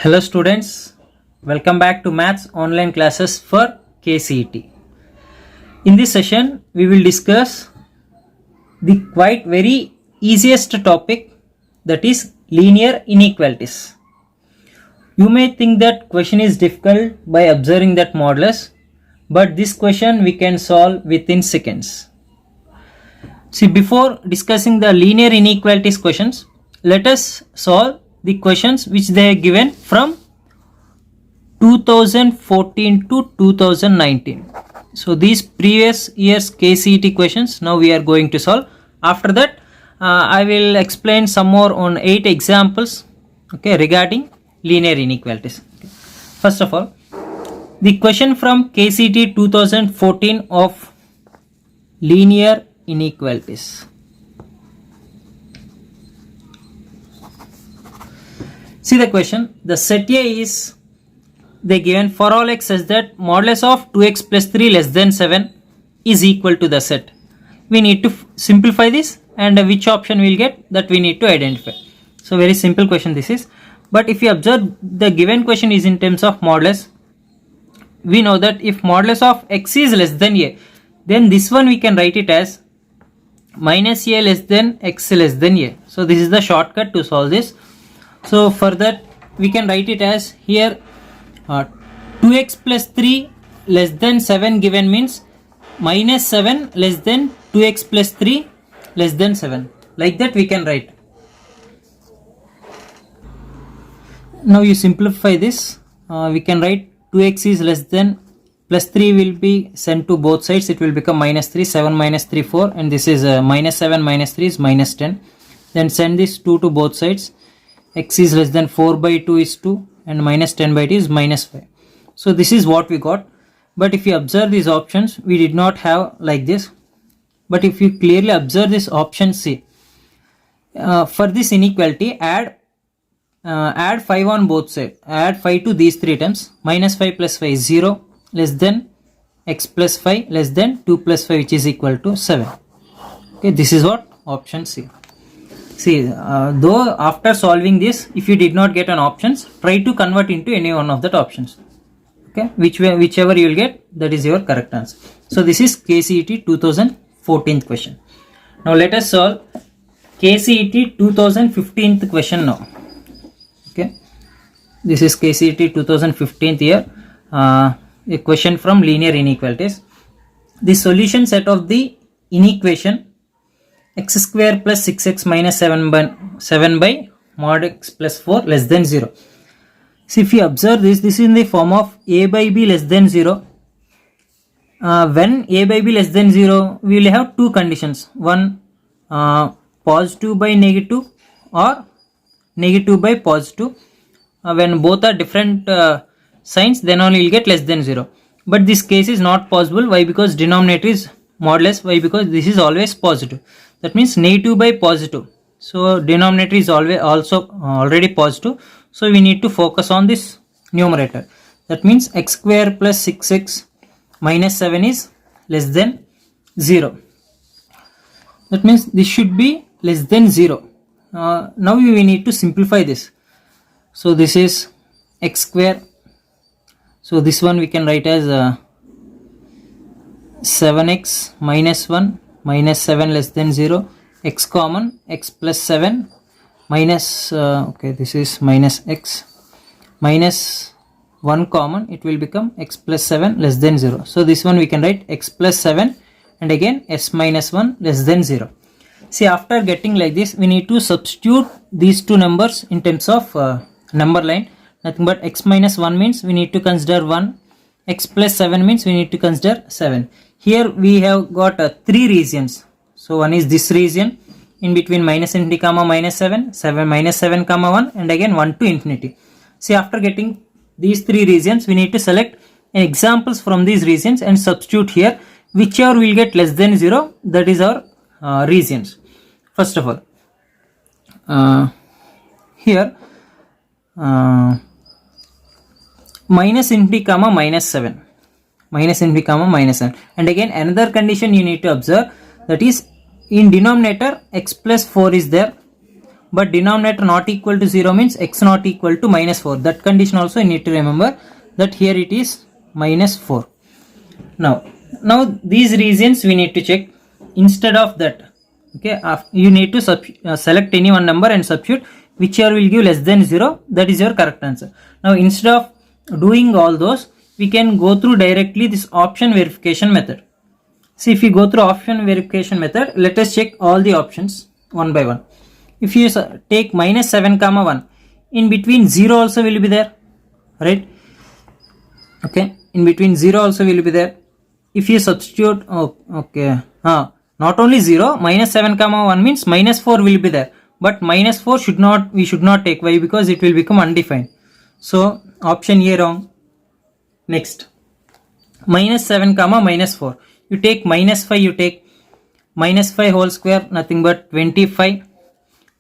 Hello students, welcome back to Maths online classes for KCET. In this session, we will discuss the quite very easiest topic, that is linear inequalities. You may think that question is difficult by observing that modulus, but this question we can solve within seconds. See, before discussing the linear inequalities questions, let us solve the questions which they are given from 2014 to 2019. So these previous years KCET questions now we are going to solve. After that I will explain some more on 8 examples regarding linear inequalities. First of all, the question from KCET 2014 of linear inequalities. See the question. The set A is they given for all x such that modulus of 2x plus 3 less than 7 is equal to the set. We need to simplify this, and which option we will get, that we need to identify. So very simple question this is. But if you observe, the given question is in terms of modulus. We know that if modulus of x is less than a, then this one we can write it as minus a less than x less than a. So this is the shortcut to solve this. So for that we can write it as here 2x plus 3 less than 7 given means minus 7 less than 2x plus 3 less than 7. Like that we can write. Now you simplify this. We can write 2x is less than plus 3 will be sent to both sides. It will become minus 3, 7 minus 3, 4, and this is minus 7 minus 3 is minus 10. Then send this 2 to both sides. X is less than 4 by 2 is 2 and minus 10 by 2 is minus 5. So this is what we got. But if you observe these options, we did not have like this. But if you clearly observe this option C, for this inequality add 5 on both sides. Add 5 to these 3 terms. Minus 5 plus 5 is 0 less than x plus 5 less than 2 plus 5 which is equal to 7. Okay, this is what option C. See, though after solving this, if you did not get an options, try to convert into any one of that options. Okay, whichever you will get, that is your correct answer. So this is KCET 2014 question. Now let us solve KCET 2015 question now. Okay, this is KCET 2015 year. A question from linear inequalities. The solution set of the inequation x square plus 6x minus 7 by mod x plus 4 less than 0. See, if you observe this is in the form of a by b less than 0. When a by b less than 0, we will have two conditions. One, positive by negative or negative by positive. When both are different signs, then only you will get less than 0. But this case is not possible. Why? Because denominator is modulus. Why? Because this is always positive. That means negative by positive. So denominator is always also already positive. So we need to focus on this numerator. That means x square plus 6x minus 7 is less than 0. That means this should be less than 0. Now we need to simplify this. So this is x square. So this one we can write as 7x minus 1 minus 7 less than 0, x common, x plus 7 minus this is minus x minus 1 common, it will become x plus 7 less than 0. So this one we can write x plus 7 and again s minus 1 less than 0. See, after getting like this, we need to substitute these two numbers in terms of number line. Nothing but x minus 1 means we need to consider 1, x plus 7 means we need to consider 7. Here we have got 3 regions. So one is this region in between minus infinity comma minus 7, 7 minus 7 comma 1, and again 1 to infinity. See, after getting these 3 regions, we need to select examples from these regions and substitute here. Whichever will get less than 0, that is our regions. First of all, here minus infinity comma minus 7. Minus infinity comma minus 7, and again another condition you need to observe, that is in denominator x plus 4 is there, but denominator not equal to 0 means x not equal to minus 4. That condition also you need to remember, that here it is minus 4. Now these reasons we need to check. Instead of that, okay, you need to select any one number and substitute whichever will give less than 0. That is your correct answer. Now instead of doing all those, we can go through directly this option verification method. See, if you go through option verification method, let us check all the options one by one. If you take minus 7 comma 1, in between 0 also will be there, right? Okay, in between 0 also will be there. If you substitute, not only 0, minus 7 comma 1 means minus 4 will be there, but minus 4 we should not take. Why? Because it will become undefined. So option A wrong. Next, minus 7 comma minus 4, you take minus 5, you take minus 5 whole square, nothing but 25,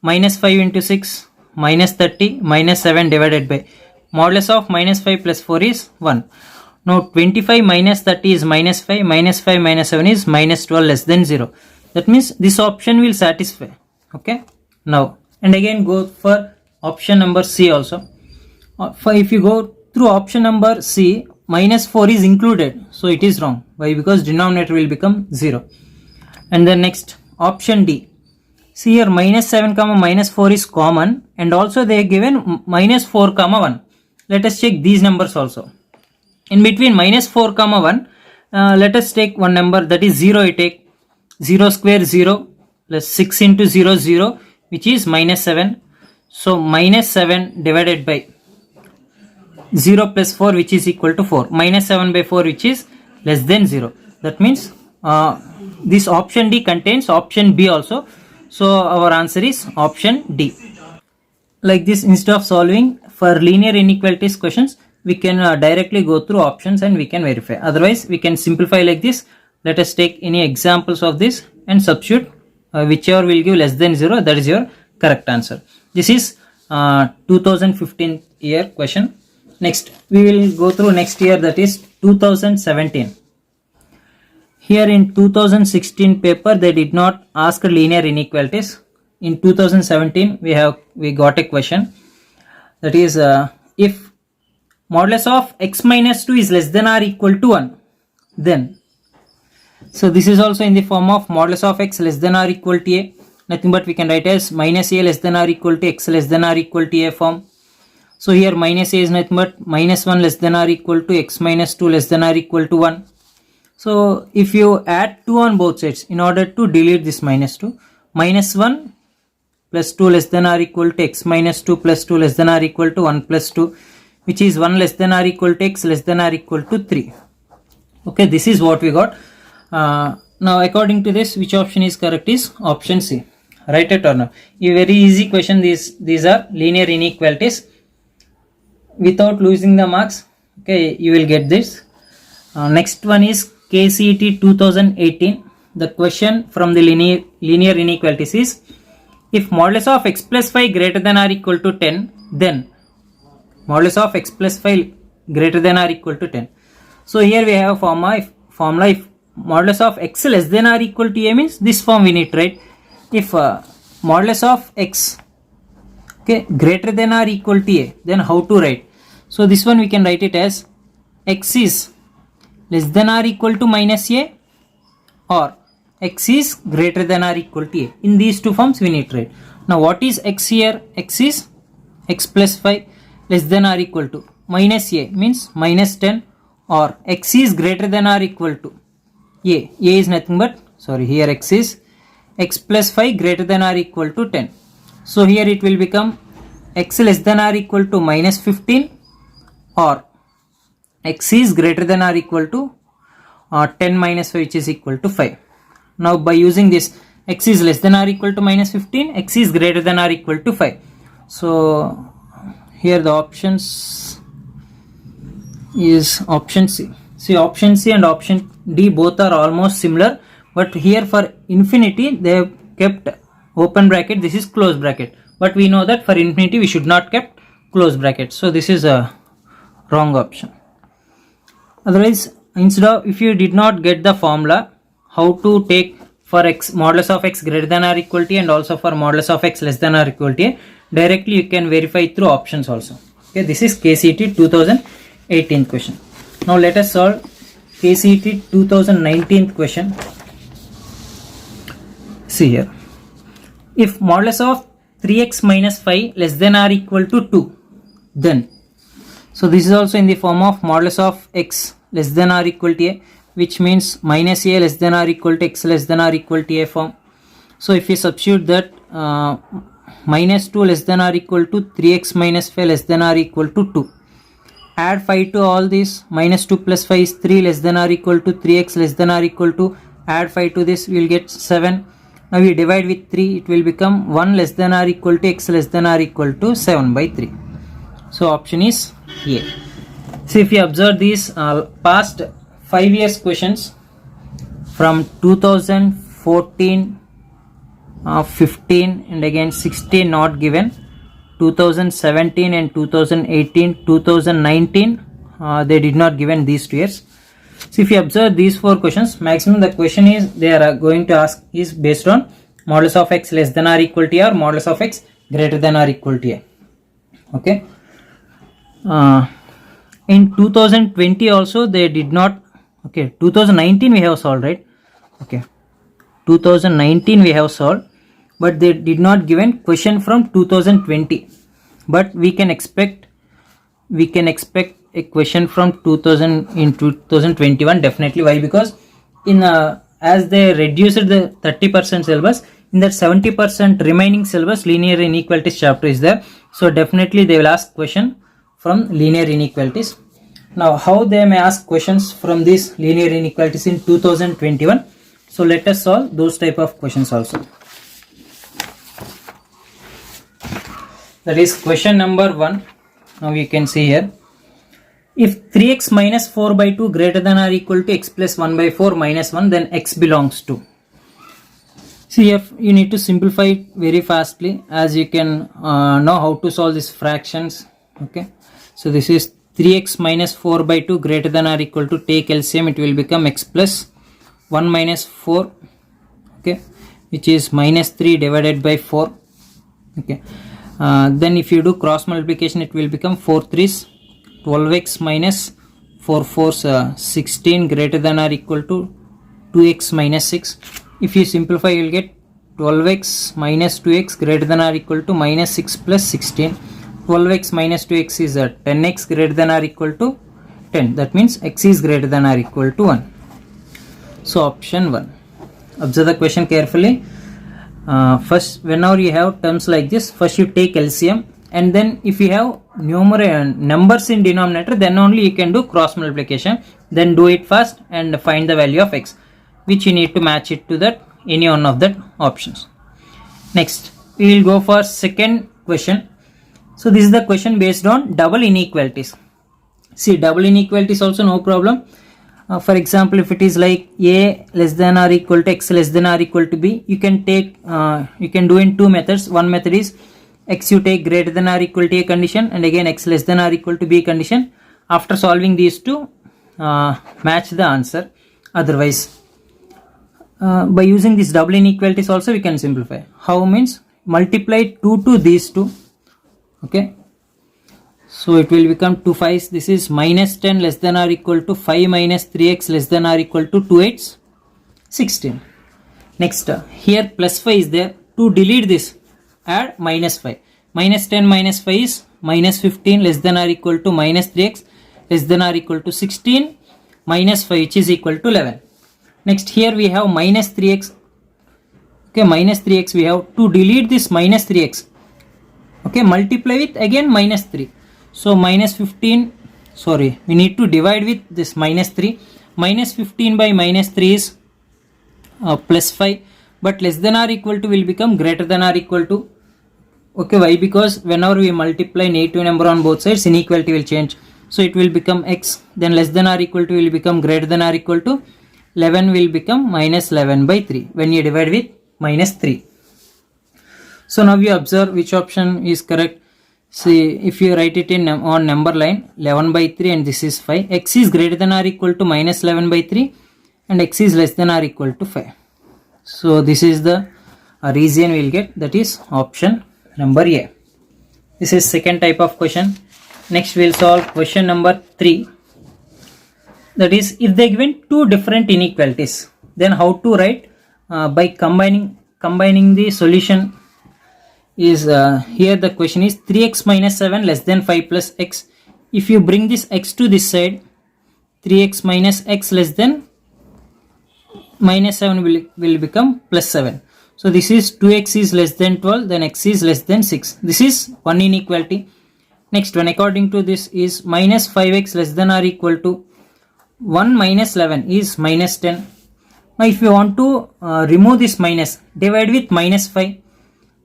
minus 5 into 6, minus 30, minus 7 divided by modulus of minus 5 plus 4 is 1. Now 25 minus 30 is minus 5, minus 5 minus 7 is minus 12 less than 0. That means this option will satisfy. Okay, now and again go for option number C also. If you go through option number C, minus 4 is included, so it is wrong. Why? Because denominator will become 0. And then next, option D. See here, minus 7 comma minus 4 is common, and also they are given minus 4 comma 1. Let us check these numbers also. In between minus 4 comma 1, let us take one number, that is 0. You take 0 square 0 plus 6 into 0 0, which is minus 7. So minus 7 divided by 0 plus 4, which is equal to 4. Minus 7 by 4, which is less than 0. That means this option D contains option B also. So our answer is option D. Like this, instead of solving for linear inequalities questions, we can directly go through options and we can verify. Otherwise, we can simplify like this. Let us take any examples of this and substitute whichever will give less than 0. That is your correct answer. This is 2015 year question. Next, we will go through next year, that is 2017. Here in 2016 paper, they did not ask linear inequalities. In 2017, we got a question, that is if modulus of x minus 2 is less than or equal to 1, then. So this is also in the form of modulus of x less than or equal to a. Nothing but we can write as minus a less than or equal to x less than or equal to a form. So here minus a is nothing but minus 1 less than or equal to x minus 2 less than or equal to 1. So if you add 2 on both sides, in order to delete this minus 2, minus 1 plus 2 less than or equal to x minus 2 plus 2 less than or equal to 1 plus 2, which is 1 less than or equal to x less than or equal to 3. Okay, this is what we got. Now according to this, which option is correct is option C. Right or no? A very easy question. These are linear inequalities. Without losing the marks, okay, you will get this. Next one is KCET 2018. The question from the linear inequalities is, if modulus of x plus 5 greater than or equal to 10, then modulus of x plus 5 greater than or equal to 10. So here we have a formula. If modulus of x less than or equal to a means this form we need to write. If modulus of x, okay, greater than or equal to a, then how to write? So this one we can write it as x is less than or equal to minus a, or x is greater than or equal to a. In these two forms we need to write. Now what is x here? X is x plus 5 less than or equal to minus a means minus 10, or x is greater than or equal to a. A is nothing but, here x is x plus 5 greater than or equal to 10. So here it will become x less than or equal to minus 15, or x is greater than or equal to 10 minus 5, which is equal to 5. Now by using this, x is less than or equal to minus 15, x is greater than or equal to 5. So here the options is option C. See, option C and option D both are almost similar, but here for infinity they have kept open bracket, this is close bracket, but we know that for infinity we should not kept close bracket. So this is a wrong option. Otherwise, instead of, if you did not get the formula, how to take for x modulus of x greater than or equal to a and also for modulus of x less than or equal to a. Directly you can verify through options also. Okay, this is KCET 2018 question. Now let us solve KCET 2019 question. See here, if modulus of 3x minus 5 less than or equal to 2, then, so this is also in the form of modulus of x less than or equal to a, which means minus a less than or equal to x less than or equal to a form. So if we substitute that, minus 2 less than or equal to 3x minus 5 less than or equal to 2. Add 5 to all these. Minus 2 plus 5 is 3 less than or equal to 3x less than or equal to. Add 5 to this, we will get 7. Now we divide with 3, it will become 1 less than or equal to x less than or equal to 7 by 3. So option is A. So if you observe these past 5 years questions from 2014, 15 and again 16 not given, 2017 and 2018, 2019 they did not given these 2 years. So if you observe these 4 questions, maximum the question is they are going to ask is based on modulus of x less than or equal to a or modulus of x greater than or equal to a. Okay. In 2020 also they did not. Okay, 2019 we have solved, right? Okay, 2019 we have solved, but they did not given question from 2020. But we can expect a question from 2021 definitely. Why? Because in as they reduced the 30% syllabus, in that 70% remaining syllabus linear inequalities chapter is there. So definitely they will ask question from linear inequalities. Now how they may ask questions from these linear inequalities in 2021? So let us solve those type of questions also. That is question number 1. Now you can see here, if 3x minus 4 by 2 greater than or equal to x plus 1 by 4 minus 1, then x belongs to. See here you need to simplify it very fastly, as you can know how to solve these fractions. Okay, so this is 3x minus 4 by 2 greater than or equal to, take LCM, it will become x plus 1 minus 4, okay, which is minus 3 divided by 4. Okay, then if you do cross multiplication, it will become 4 3s 12x minus 4 4s 16 greater than or equal to 2x minus 6. If you simplify, you will get 12x minus 2x greater than or equal to minus 6 plus 16. 12x minus 2x is 10x greater than or equal to 10. That means x is greater than or equal to 1. So option 1. Observe the question carefully. First, whenever you have terms like this, first you take LCM, and then if you have numbers in denominator, then only you can do cross multiplication. Then do it fast and find the value of x, which you need to match it to that any one of that options. Next, we will go for second question. So this is the question based on double inequalities. See, double inequalities also no problem. For example, if it is like a less than or equal to x less than or equal to b, you can take you can do in 2 methods. One method is x you take greater than or equal to a condition, and again x less than or equal to b condition. After solving these two, match the answer. Otherwise, by using these double inequalities also we can simplify. How means multiply 2 to these two. Okay, so it will become 2 5s. This is minus 10 less than or equal to 5 minus 3x less than or equal to 2 8s 16. Next, here plus 5 is there. To delete this, add minus 5. Minus 10 minus 5 is minus 15 less than or equal to minus 3x less than or equal to 16 minus 5, which is equal to 11. Next, here we have minus 3x. Okay, minus 3x we have. To delete this minus 3x, okay, multiply with again minus 3. So minus 15, sorry, we need to divide with this minus 3. Minus 15 by minus 3 is plus 5, but less than or equal to will become greater than or equal to. Okay, why? Because whenever we multiply negative number on both sides, inequality will change. So it will become x, then less than or equal to will become greater than or equal to. 11 will become minus 11 by 3 when you divide with minus 3. So now you observe which option is correct. See, if you write it in on number line, 11 by 3 and this is 5. X is greater than or equal to minus 11 by 3 and x is less than or equal to 5. So this is the reason we will get, that is option number A. This is second type of question. Next we will solve question number 3. That is, if they given two different inequalities, then how to write by combining the solution is here the question is 3x minus 7 less than 5 plus x. If you bring this x to this side, 3x minus x less than minus 7 will become plus 7. So this is 2x is less than 12, then x is less than 6. This is one inequality. Next one, according to this, is minus 5x less than or equal to 1 minus 11 is minus 10. Now if you want to remove this minus, divide with minus 5.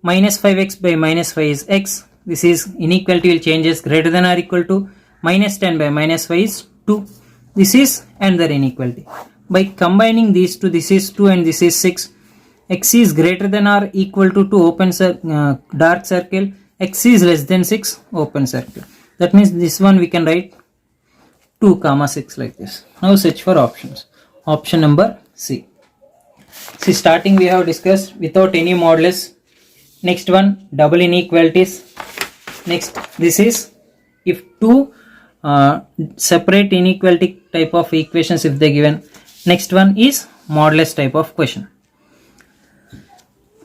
Minus 5x by minus 5 is x. This is inequality will change as greater than or equal to minus 10 by minus 5 is 2. This is another inequality. By combining these two, this is 2 and this is 6. X is greater than or equal to 2 open dark circle. X is less than 6 open circle. That means this one we can write 2 comma 6 like this. Now search for options. Option number C. See, starting we have discussed without any modulus. Next one, double inequalities. Next, this is if two separate inequality type of equations if they given. Next one is modulus type of question.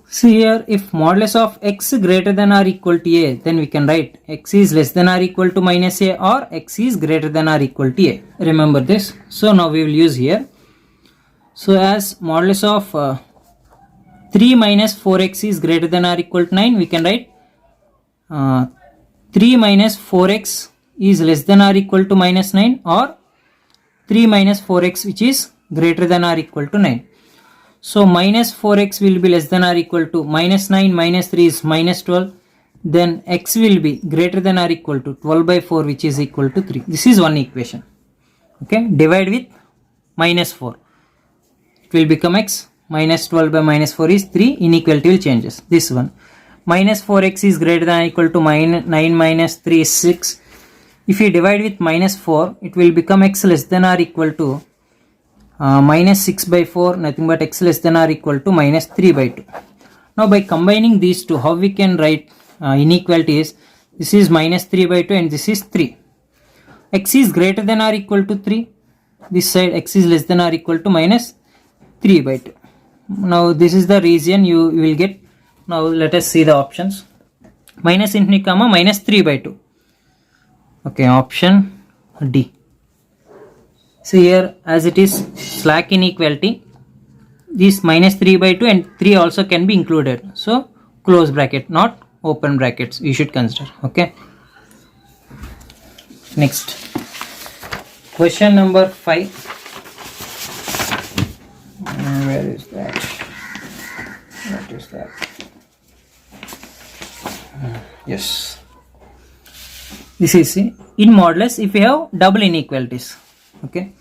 See here, if modulus of x greater than or equal to a, then we can write x is less than or equal to minus a, or x is greater than or equal to a. Remember this. So now we will use here. So as modulus of 3 minus 4x is greater than or equal to 9, we can write 3 minus 4x is less than or equal to minus 9, or 3 minus 4x which is greater than or equal to 9. So minus 4x will be less than or equal to minus 9 minus 3 is minus 12. Then x will be greater than or equal to 12 by 4 which is equal to 3. This is one equation. Okay, divide with minus 4. It will become x. Minus 12 by minus 4 is 3. Inequality will changes. This one. Minus 4x is greater than or equal to 9 minus 3 is 6. If you divide with minus 4, it will become x less than or equal to minus 6 by 4, nothing but x less than or equal to minus 3 by 2. Now by combining these two, how we can write inequality is, this is minus 3 by 2 and this is 3. X is greater than or equal to 3. This side x is less than or equal to minus 3 by 2. Now this is the region you will get. Now let us see the options. Minus infinity comma minus 3 by 2. Okay, option D. See here, as it is slack inequality, this minus 3 by 2 and 3 also can be included. So close bracket, not open brackets, we should consider. Okay. Next, question number 5. Where is that? What is that? Yes. This is in modulus if you have double inequalities. Okay.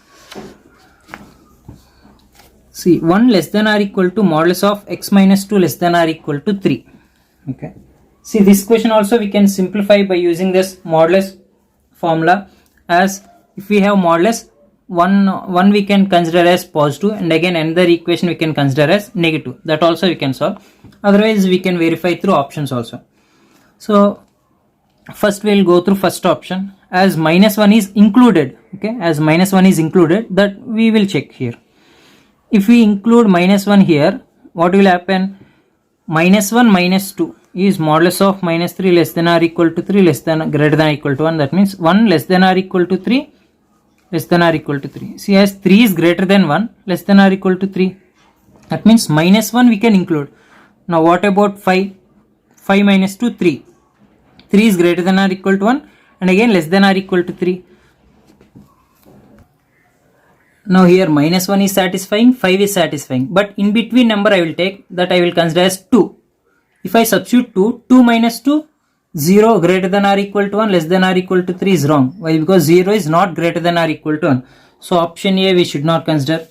See, 1 less than or equal to modulus of x minus 2 less than or equal to 3. Okay. See, this question also we can simplify by using this modulus formula, as if we have modulus, one we can consider as positive and again another equation we can consider as negative. That also we can solve. Otherwise we can verify through options also. So first we will go through first option. As minus 1 is included, okay, as minus 1 is included, that we will check here. If we include minus 1 here, what will happen? Minus 1 minus 2 is modulus of minus 3 less than or equal to 3 less than greater than or equal to 1. That means 1 less than or equal to 3 less than or equal to 3. See, as 3 is greater than 1 less than or equal to 3. That means minus 1 we can include. Now what about 5? 5 minus 2, 3. 3 is greater than or equal to 1 and again less than or equal to 3. Now here minus 1 is satisfying, 5 is satisfying, but in between number I will take, that I will consider as 2. If I substitute 2, 2 minus 2, 0 greater than or equal to 1 less than or equal to 3 is wrong. Why? Because 0 is not greater than or equal to 1. So option A we should not consider.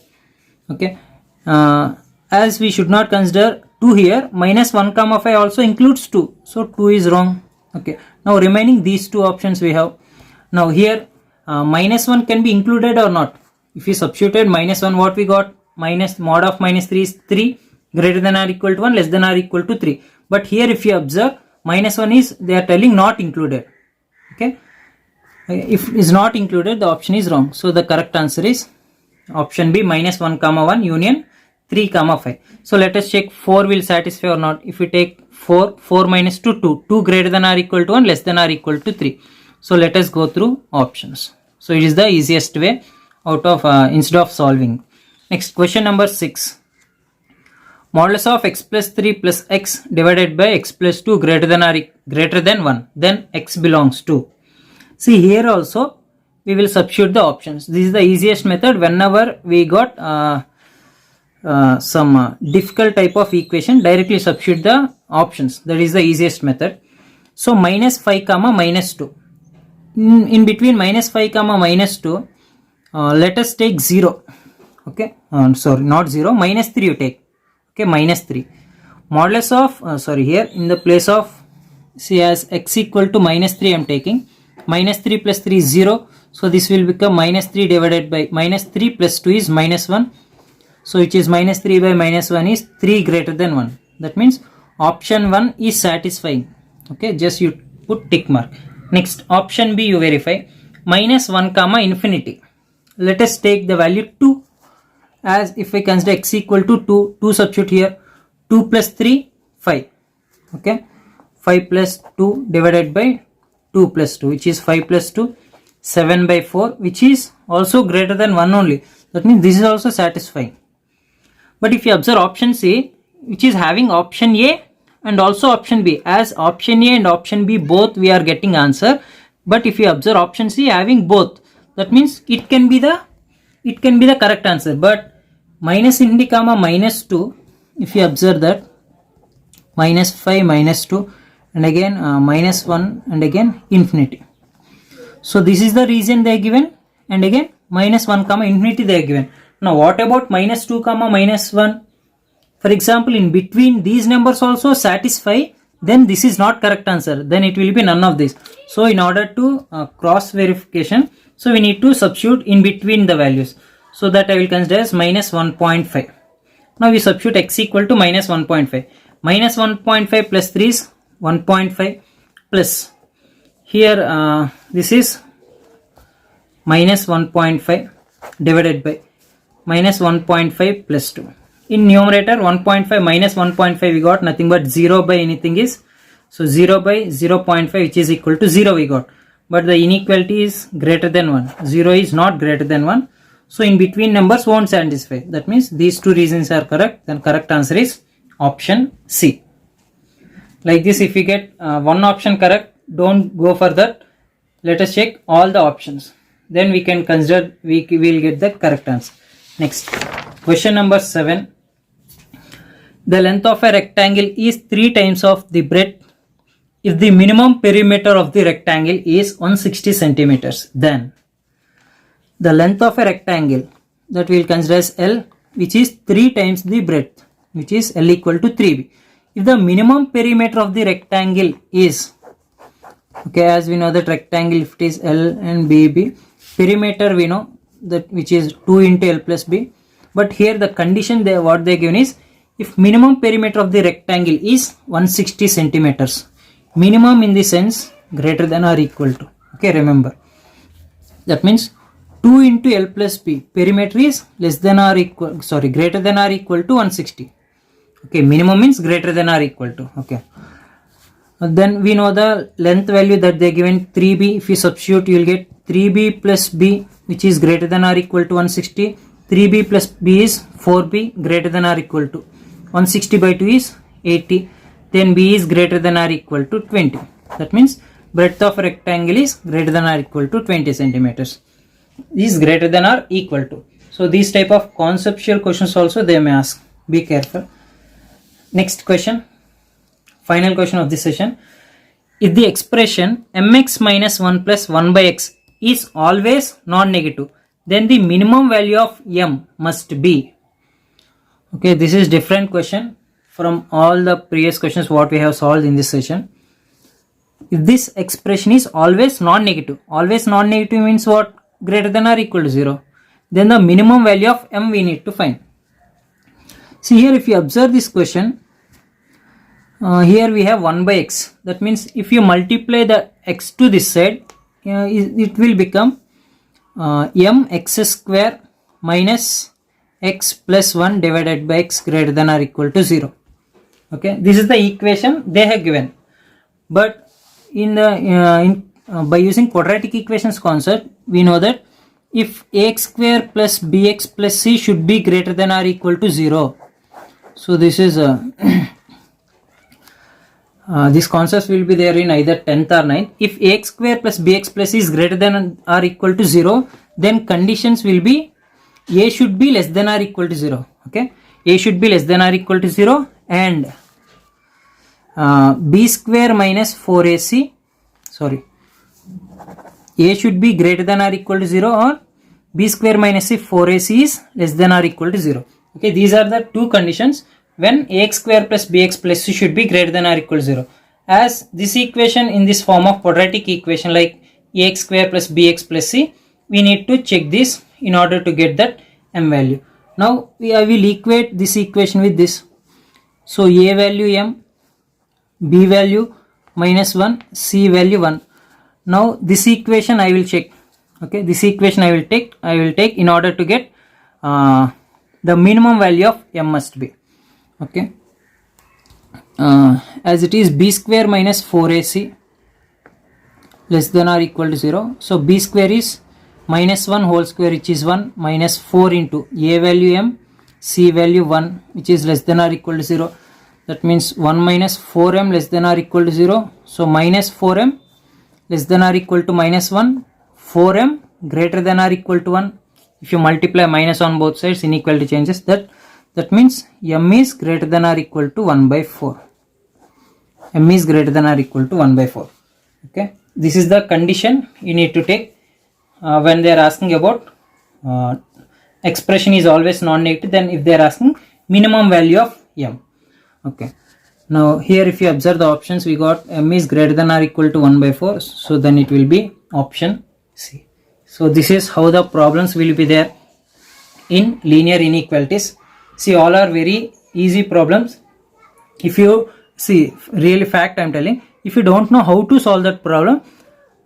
Okay. As we should not consider 2 here, minus 1 comma 5 also includes 2. So 2 is wrong. Okay. Now remaining these two options we have. Now here minus 1 can be included or not. If we substituted minus 1, what we got? Minus mod of minus 3 is 3. greater than or equal to 1, less than or equal to 3. But here if you observe, minus 1 is, they are telling not included. Okay, if is not included, the option is wrong. So the correct answer is option B, minus 1 comma 1 union 3 comma 5. So let us check 4 will satisfy or not. If we take 4 minus 2, 2 greater than or equal to 1, less than or equal to 3. So let us go through options. So it is the easiest way out of instead of solving. Next, question number 6. Modulus of x plus 3 plus x divided by x plus 2 greater than or greater than 1. Then x belongs to. See, here also we will substitute the options. This is the easiest method whenever we got some difficult type of equation. Directly substitute the options. That is the easiest method. So minus 5 comma minus 2. In between minus 5 comma minus 2, let us take 0. Okay, sorry, not 0, minus 3 you take. Okay, minus 3. Modulus of, sorry, here in the place of, see, as x equal to minus 3 I am taking. Minus 3 plus 3 is 0. So this will become minus 3 divided by minus 3 plus 2 is minus 1. So which is minus 3 by minus 1 is 3 greater than 1. That means option 1 is satisfying. Okay, just you put tick mark. Next, option B you verify. Minus 1 comma infinity. Let us take the value 2. As if I consider x equal to 2 substitute here. 2 plus 3, 5. Okay, 5 plus 2 divided by 2 plus 2, which is 5 plus 2, 7 by 4, which is also greater than 1 only. That means this is also satisfying. But if you observe option C, which is having option A and also option B, as option A and option B both we are getting answer. But if you observe option C having both, that means it can be the correct answer. But minus infinity comma minus 2, if you observe that, minus 5 minus 2 and again minus 1 and again infinity. So this is the reason they are given, and again minus 1 comma infinity they are given. Now what about minus 2 comma minus 1? For example, in between these numbers also satisfy, then this is not correct answer. Then it will be none of this. So in order to cross verification, so we need to substitute in between the values. So that I will consider as minus 1.5. Now we substitute x equal to minus 1.5. Minus 1.5 plus 3 is 1.5 plus here this is minus 1.5 divided by minus 1.5 plus 2. In numerator 1.5 minus 1.5 we got nothing but 0 by anything is, so 0 by 0.5 which is equal to 0 we got. But the inequality is greater than 1. 0 is not greater than 1. So in between numbers won't satisfy. That means these two reasons are correct. Then correct answer is option C. Like this, if we get one option correct, don't go further. Let us check all the options. Then we can consider we will get the correct answer. Next, question number 7. The length of a rectangle is 3 times of the breadth if the minimum perimeter of the rectangle is 160 centimeters. Then the length of a rectangle that we will consider as L, which is 3 times the breadth, which is L equal to 3b. If the minimum perimeter of the rectangle is, okay, as we know that rectangle, if it is L and BB, perimeter we know that which is 2 into L plus B. But here the condition what they given is, if minimum perimeter of the rectangle is 160 centimeters, minimum in the sense greater than or equal to, okay, remember, that means 2 into L plus B, perimeter is less than or equal, sorry, greater than or equal to 160. Okay, minimum means greater than or equal to, okay. Then we know the length value that they given 3b. If you substitute, you will get 3b plus b, which is greater than or equal to 160. 3b plus b is 4b, greater than or equal to 160 by 2 is 80. Then b is greater than or equal to 20. That means breadth of rectangle is greater than or equal to 20 centimeters. Is greater than or equal to. So these type of conceptual questions also they may ask. Be careful. Next question. Final question of this session. If the expression mx minus 1 plus 1 by x is always non-negative, then the minimum value of m must be. Okay, this is different question from all the previous questions what we have solved in this session. If this expression is always non-negative means what? Greater than or equal to 0. Then the minimum value of m we need to find. See here, if you observe this question, here we have 1 by x. That means if you multiply the x to this side, it will become mx square minus x plus 1 divided by x greater than or equal to 0. Okay, this is the equation they have given. But in the by using quadratic equations concept, we know that if ax square plus bx plus c should be greater than or equal to 0. So this is this concept will be there in either 10th or 9th. If ax square plus bx plus c is greater than or equal to 0, then conditions will be a should be less than or equal to 0. Okay, a should be less than or equal to 0, and b square minus 4ac, sorry, a should be greater than or equal to 0, or b square minus c 4ac is less than or equal to 0. Okay, these are the two conditions when ax square plus bx plus c should be greater than or equal to 0. As this equation in this form of quadratic equation like ax square plus bx plus c, we need to check this in order to get that m value. Now I will equate this equation with this. So a value m, b value minus 1, c value 1. Now this equation I will check. Okay, this equation I will take in order to get the minimum value of m must be. Okay, as it is b square minus 4ac less than or equal to 0. So b square is minus 1 whole square, which is 1, minus 4 into a value m, c value 1, which is less than or equal to 0. That means 1 minus 4m less than or equal to 0. So minus 4m less than or equal to minus 1, 4m greater than or equal to 1. If you multiply minus on both sides, inequality changes. That means m is greater than or equal to 1 by 4. M is greater than or equal to 1 by 4. Okay, this is the condition you need to take when they are asking about expression is always non-negative. Then if they are asking minimum value of m. Okay, now here if you observe the options, we got m is greater than or equal to 1 by 4. So then it will be option C. So this is how the problems will be there in linear inequalities. See, all are very easy problems. If you see, really fact I am telling, if you don't know how to solve that problem,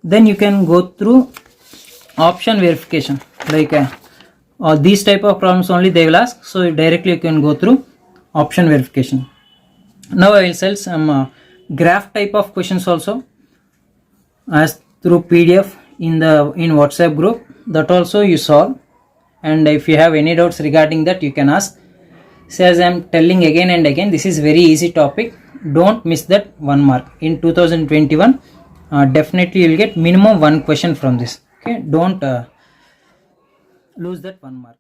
then you can go through option verification. Like these type of problems only they will ask. So directly you can go through option verification. Now I will sell some graph type of questions also as through PDF in WhatsApp group. That also you solve, and if you have any doubts regarding that, you can ask. So as I am telling again and again, this is very easy topic. Don't miss that 1 mark. In 2021, definitely you will get minimum 1 question from this. Okay, don't lose that 1 mark.